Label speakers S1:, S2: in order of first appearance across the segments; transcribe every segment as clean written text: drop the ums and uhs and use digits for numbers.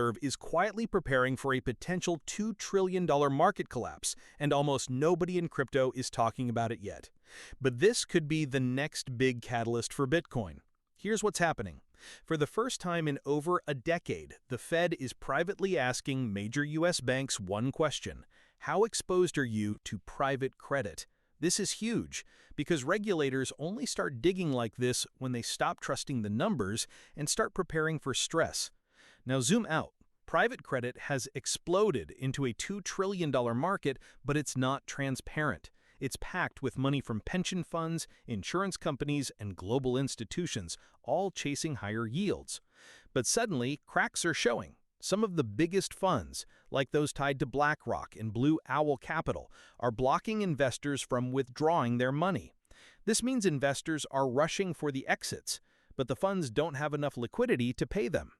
S1: Reserve is quietly preparing for a potential $2 trillion market collapse, and almost nobody in crypto is talking about it yet. But this could be the next big catalyst for Bitcoin. Here's what's happening. For the first time in over a decade, the Fed is privately asking major U.S. banks one question: how exposed are you to private credit? This is huge, because regulators only start digging like this when they stop trusting the numbers and start preparing for stress. Now zoom out. Private credit has exploded into a $2 trillion market, but it's not transparent. It's packed with money from pension funds, insurance companies, and global institutions, all chasing higher yields. But suddenly, cracks are showing. Some of the biggest funds, like those tied to BlackRock and Blue Owl Capital, are blocking investors from withdrawing their money. This means investors are rushing for the exits, but the funds don't have enough liquidity to pay them.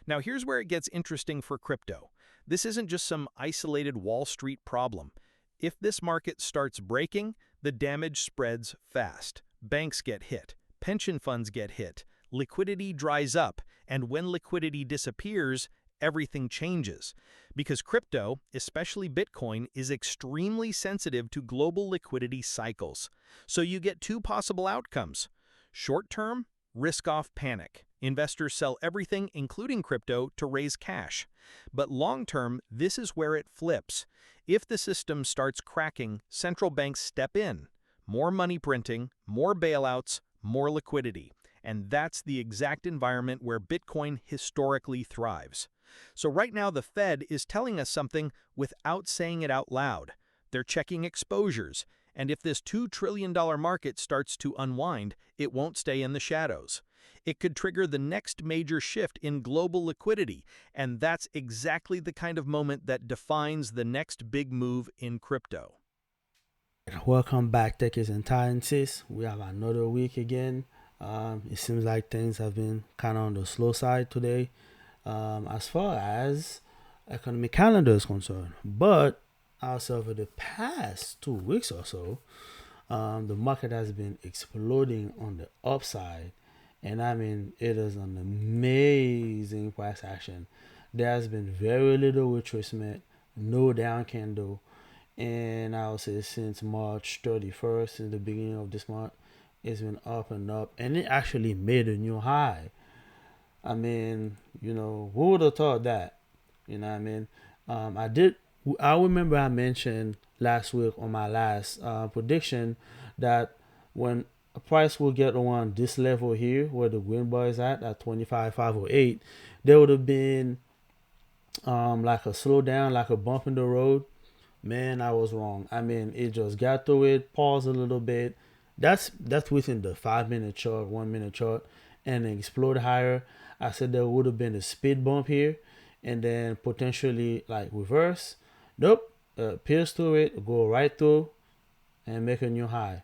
S1: Now here's where it gets interesting for crypto. This isn't just some isolated Wall Street problem. If this market starts breaking, the damage spreads fast. Banks get hit, pension funds get hit, liquidity dries up, and when liquidity disappears, everything changes. Because crypto, especially Bitcoin, is extremely sensitive to global liquidity cycles. So you get two possible outcomes. Short-term, risk-off panic. Investors sell everything, including crypto, to raise cash. But long-term, this is where it flips. If the system starts cracking, central banks step in. More money printing, more bailouts, more liquidity. And that's the exact environment where Bitcoin historically thrives. So right now the Fed is telling us something without saying it out loud. They're checking exposures, and if this $2 trillion market starts to unwind, it won't stay in the shadows. It could trigger the next major shift in global liquidity, and that's exactly the kind of moment that defines the next big move in crypto.
S2: Welcome back, Techies and Titans. We have another week again. It seems like things have been kind of on the slow side today, as far as economic calendar is concerned. But also over the past 2 weeks or so, the market has been exploding on the upside. And I mean, it is an amazing price action. There has been very little retracement, no down candle. And I would say since March 31st, since the beginning of this month, it's been up and up. And it actually made a new high. I mean, who would have thought that? You know what I mean? I did. I remember I mentioned last week on my last prediction that when a price will get around this level here, where the green bar is at 25,508, there would have been like a slowdown, like a bump in the road. Man, I was wrong. I mean, it just got through it, paused a little bit. That's within the 5 minute chart, 1 minute chart, and then explode higher. I said there would have been a speed bump here, and then potentially like reverse. Nope, pierce through it, go right through, and make a new high.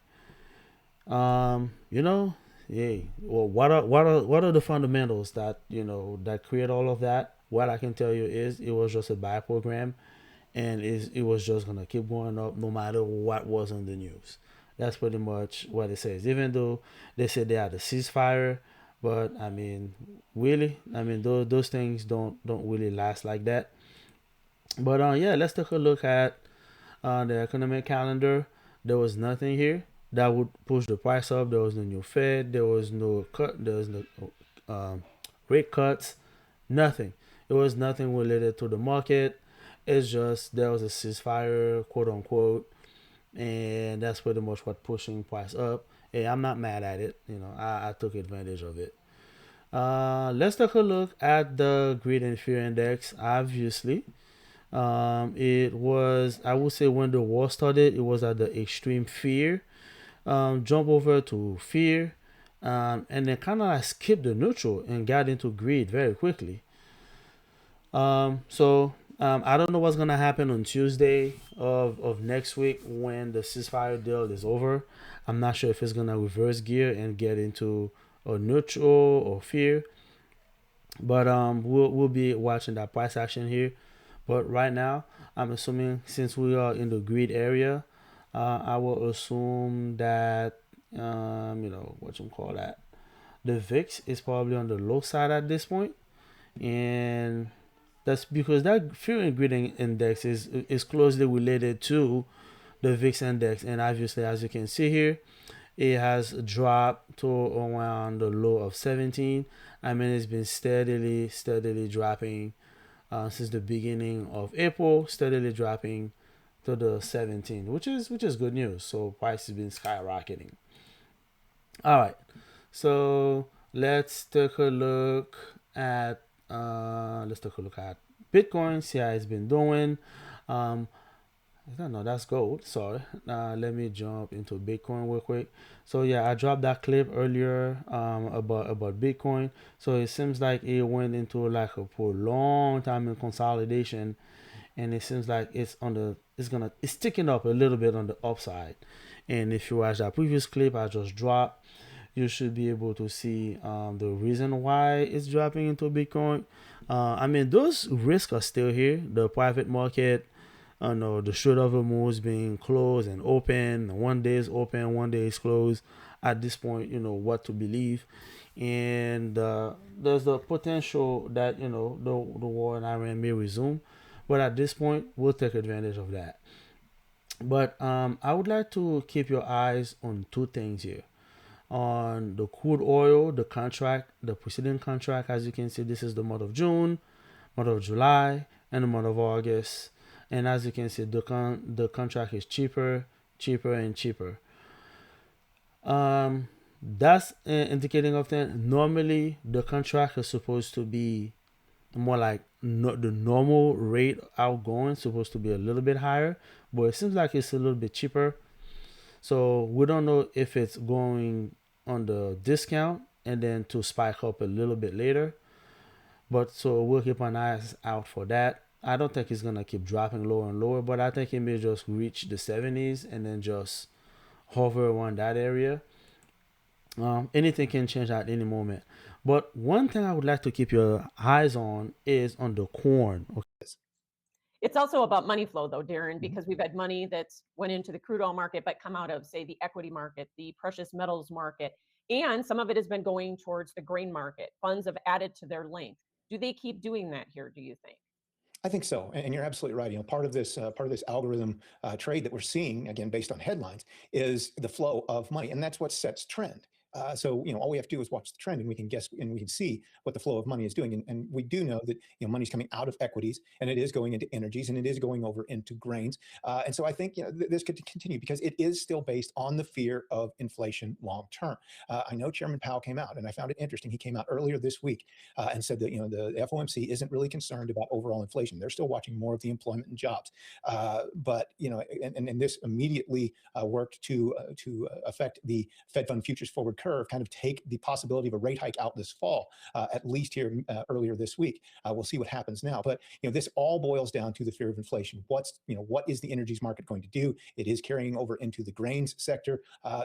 S2: You know, yeah. Well, what are the fundamentals that that create all of that? What I can tell you is it was just a buy program, and it was just gonna keep going up no matter what was on the news. That's pretty much what it says. Even though they said they had a ceasefire, but I mean, really, I mean those things don't really last like that. But yeah, let's take a look at the economic calendar. There was nothing here that would push the price up. There was no new Fed. There was no cut. There was no um, rate cuts. Nothing. It was nothing related to the market. It's just there was a ceasefire, quote unquote, and that's pretty much what pushing price up. Hey, I'm not mad at it. I took advantage of it. Let's take a look at the greed and fear index. Obviously, it was, I would say, when the war started, it was at the extreme fear. Jump over to fear, and then kind of like skipped the neutral and got into greed very quickly. So I don't know what's gonna happen on Tuesday of next week when the ceasefire deal is over. I'm not sure if it's gonna reverse gear and get into a neutral or fear, but we'll be watching that price action here. But right now, I'm assuming since we are in the grid area, I will assume that what you call that, the VIX is probably on the low side at this point, and That's because that fear ingredient index is closely related to the VIX index, and obviously, as you can see here, it has dropped to around the low of 17. I mean, it's been steadily dropping since the beginning of April, steadily dropping to the 17, which is good news. So price has been skyrocketing. All right, so let's take a look at Bitcoin. See how it's been doing. Um, I don't know. That's gold. Sorry. Let me jump into Bitcoin real quick. So yeah, I dropped that clip earlier about Bitcoin. So it seems like it went into like a prolonged time in consolidation, and it seems like it's ticking up a little bit on the upside. And if you watch that previous clip I just dropped, you should be able to see the reason why it's dropping into Bitcoin. I mean, those risks are still here. The private market, no, the Strait of Hormuz being closed and open. One day is open, one day is closed. At this point, what to believe, and there's the potential that the war in Iran may resume. But at this point, we'll take advantage of that. But I would like to keep your eyes on two things here. On the crude oil, the contract, the preceding contract, as you can see, this is the month of June, month of July, and the month of August. And as you can see, the contract is cheaper, cheaper, and cheaper. That's indicating of that. Normally, the contract is supposed to be more like the normal rate outgoing, supposed to be a little bit higher, but it seems like it's a little bit cheaper. So we don't know if it's going on the discount and then to spike up a little bit later. But so we'll keep an eye out for that. I don't think it's gonna keep dropping lower and lower, but I think it may just reach the 70s and then just hover around that area. Anything can change at any moment. But one thing I would like to keep your eyes on is on the corn. Okay.
S3: It's also about money flow, though, Darren, because we've had money that's went into the crude oil market, but come out of, say, the equity market, the precious metals market, and some of it has been going towards the grain market. Funds have added to their length. Do they keep doing that here, do you think?
S4: I think so, and you're absolutely right. Part of this algorithm trade that we're seeing, again based on headlines, is the flow of money, and that's what sets trend. So all we have to do is watch the trend, and we can guess, and we can see what the flow of money is doing. And we do know that money's coming out of equities, and it is going into energies, and it is going over into grains. And so I think this could continue because it is still based on the fear of inflation long term. I know Chairman Powell came out, and I found it interesting. He came out earlier this week and said that the FOMC isn't really concerned about overall inflation. They're still watching more of the employment and jobs. But and this immediately worked to affect the Fed fund futures forward curve, kind of take the possibility of a rate hike out this fall, at least here earlier this week. We'll see what happens now. But this all boils down to the fear of inflation. What is the energies market going to do? It is carrying over into the grains sector.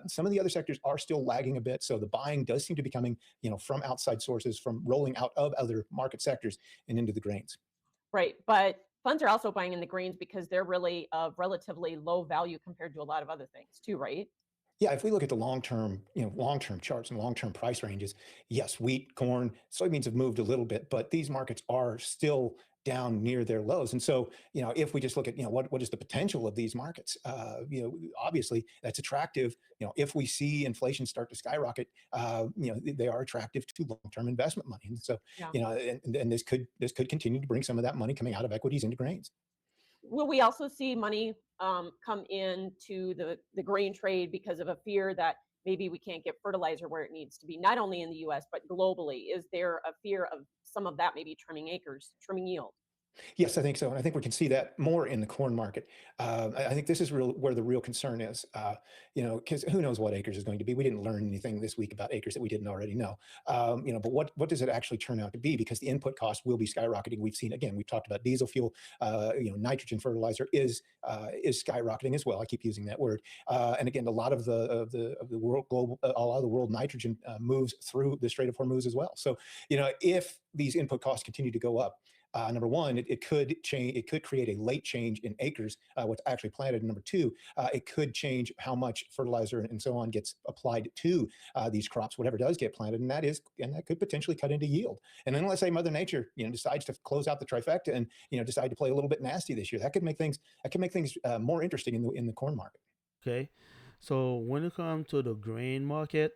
S4: Some of the other sectors are still lagging a bit, so the buying does seem to be coming from outside sources, from rolling out of other market sectors and into the grains.
S3: Right. But funds are also buying in the grains because they're really of relatively low value compared to a lot of other things, too, right?
S4: Yeah, if we look at the long-term charts and long-term price ranges, yes, wheat, corn, soybeans have moved a little bit, but these markets are still down near their lows. And so, if we just look at, what is the potential of these markets, obviously that's attractive. If we see inflation start to skyrocket, they are attractive to long-term investment money. And so,
S3: Yeah.
S4: and this could continue to bring some of that money coming out of equities into grains.
S3: Will we also see money come into the grain trade because of a fear that maybe we can't get fertilizer where it needs to be, not only in the US, but globally? Is there a fear of some of that maybe trimming acres, trimming yield?
S4: Yes, I think so, and I think we can see that more in the corn market. I think this is where the real concern is, because who knows what acres is going to be. We didn't learn anything this week about acres that we didn't already know. But what does it actually turn out to be? Because the input cost will be skyrocketing. We've talked about diesel fuel. Nitrogen fertilizer is skyrocketing as well. I keep using that word. And again, a lot of the world global, a lot of the world nitrogen moves through the Strait of Hormuz as well. So if these input costs continue to go up, Number one, it could change. It could create a late change in acres, what's actually planted. And number two, it could change how much fertilizer and so on gets applied to these crops, whatever does get planted, and that could potentially cut into yield. And then let's say Mother Nature, decides to close out the trifecta and decide to play a little bit nasty this year. That could make things more interesting in the corn market.
S2: Okay, so when it comes to the grain market,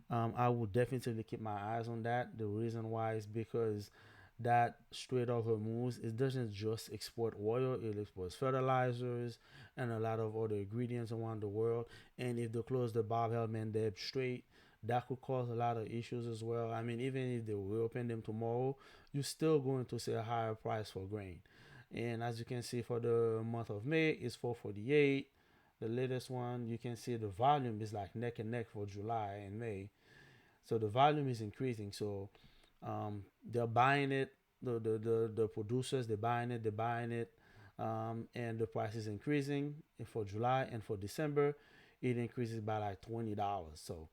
S2: I will definitely keep my eyes on that. The reason why is because that Strait of Hormuz, it doesn't just export oil, it exports fertilizers and a lot of other ingredients around the world. And if they close the Bab el Mandeb Strait, that could cause a lot of issues as well. I mean, even if they reopen them tomorrow, you're still going to see a higher price for grain. And as you can see for the month of May, it's 448. The latest one, you can see the volume is like neck and neck for July and May. So the volume is increasing. So they're buying it. The producers, they're buying it, and the price is increasing. And for July and for December, it increases by like $20. So,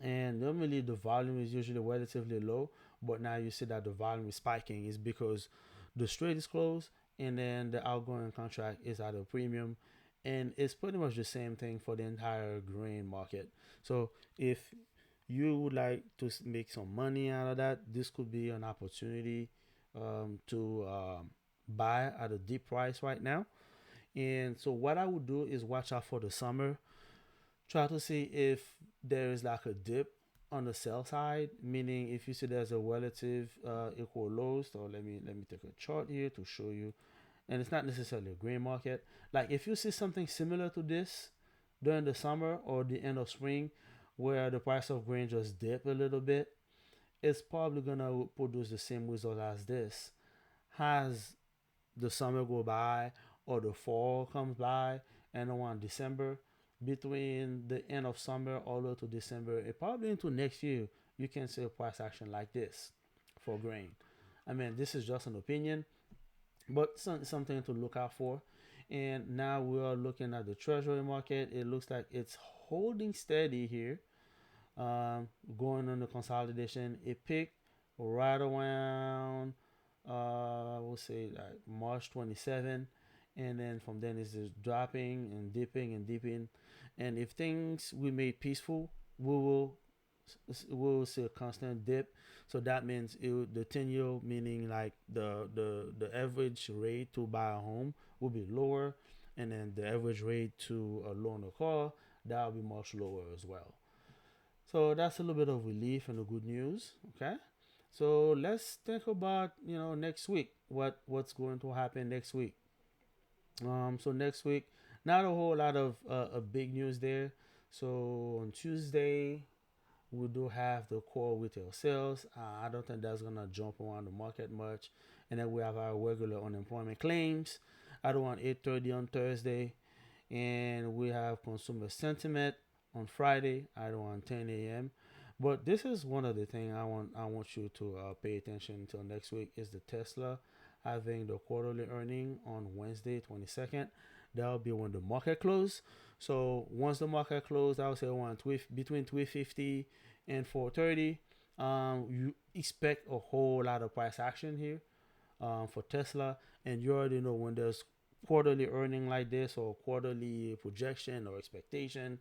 S2: and normally the volume is usually relatively low, but now you see that the volume is spiking. Is because the strait is closed, and then the outgoing contract is at a premium, and it's pretty much the same thing for the entire grain market. So if you would like to make some money out of that, this could be an opportunity to buy at a deep price right now. And so what I would do is watch out for the summer, try to see if there is like a dip on the sell side, meaning if you see there's a relative equal lows. So let me take a chart here to show you, and it's not necessarily a grain market. Like if you see something similar to this during the summer or the end of spring, where the price of grain just dip a little bit, it's probably gonna produce the same result as this. As the summer go by or the fall comes by, and around December, between the end of summer all the way to December, and probably into next year, you can see a price action like this for grain. I mean, this is just an opinion, but something to look out for. And now we are looking at the treasury market. It looks like it's holding steady here, going on the consolidation. It peaked right around, we'll say like March 27, and then from then it's just dropping and dipping and dipping. And if things we made peaceful, we will see a constant dip. So that means the 10-year, meaning like the average rate to buy a home will be lower, and then the average rate to loan a car, that will be much lower as well. So that's a little bit of relief and the good news. Okay. So let's think about next week. What's going to happen next week? So next week, not a whole lot of big news there. So on Tuesday, we do have the core retail sales. I don't think that's gonna jump around the market much. And then we have our regular unemployment claims at around 8:30 on Thursday, and we have consumer sentiment on Friday at around 10 a.m. But this is one of the things I want you to pay attention until next week is the Tesla having the quarterly earning on Wednesday 22nd. That'll be when the market close. So once the market closed, I would say around between 350 and 430. You expect a whole lot of price action here for Tesla, and you already know when there's quarterly earning like this or quarterly projection or expectation,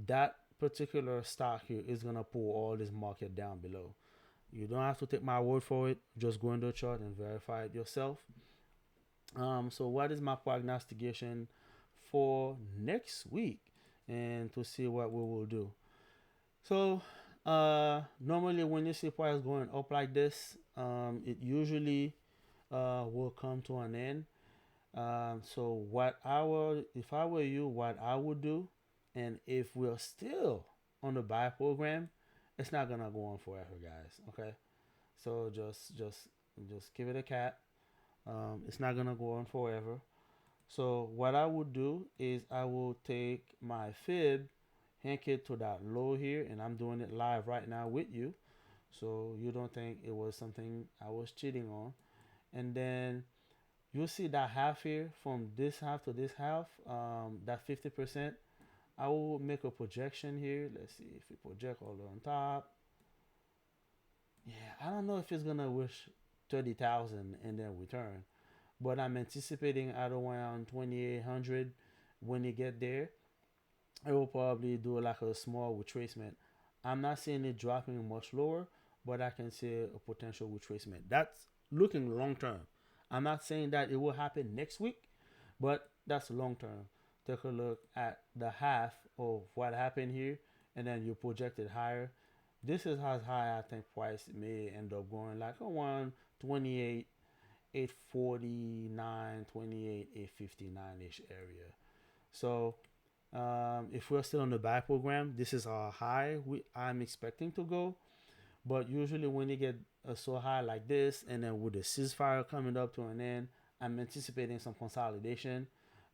S2: that particular stock here is gonna pull all this market down below. You don't have to take my word for it. Just go into the chart and verify it yourself. So what is my prognostication for next week and to see what we will do? So normally when you see price going up like this, it usually will come to an end. So if I were you, what I would do, and if we're still on the buy program, it's not gonna go on forever, guys. Okay, so just give it a cap. It's not gonna go on forever. So what I would do is I will take my fib, hank it to that low here, and I'm doing it live right now with you, so you don't think it was something I was cheating on. And then you'll see that half here from this half to this half, that 50%. I will make a projection here. Let's see if we project all the way on top. Yeah, I don't know if it's gonna wish 30,000 and then return. But I'm anticipating at around 2,800 when you get there. It will probably do like a small retracement. I'm not seeing it dropping much lower, but I can see a potential retracement. That's looking long term. I'm not saying that it will happen next week, but that's long term. Take a look at the half of what happened here, and then you project it higher. This is how high I think price may end up going, like around 28, 849, 28, 859 ish area. So if we're still on the buy program, this is how high I'm expecting to go. But usually when you get so high like this, and then with the ceasefire coming up to an end, I'm anticipating some consolidation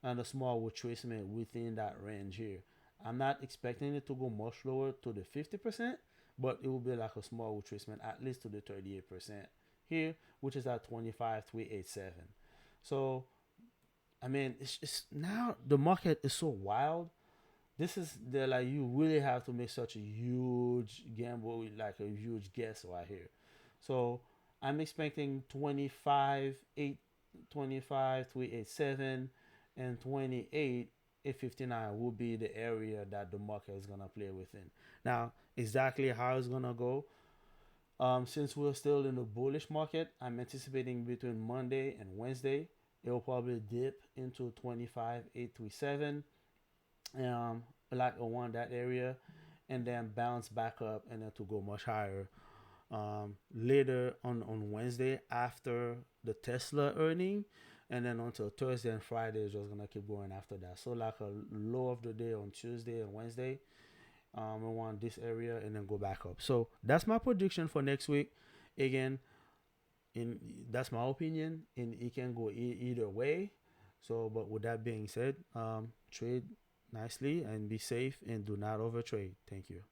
S2: and a small retracement within that range here. I'm not expecting it to go much lower to the 50%, but it will be like a small retracement at least to the 38% here, which is at 25,387. So I mean, it's now the market is so wild. This is the like you really have to make such a huge gamble, like a huge guess right here. So I'm expecting 25, 8, 25, 387, and 28, 859 will be the area that the market is gonna play within. Now, exactly how it's gonna go, since we're still in the bullish market, I'm anticipating between Monday and Wednesday, it will probably dip into 25,837, um, like around that area, and then bounce back up and then to go much higher. Later on Wednesday after the Tesla earning, and then until Thursday and Friday is just gonna keep going after that. So like a low of the day on Tuesday and Wednesday, around this area, and then go back up. So that's my prediction for next week. Again, in that's my opinion, and it can go either way. So, but with that being said, trade nicely and be safe and do not overtrade. Thank you.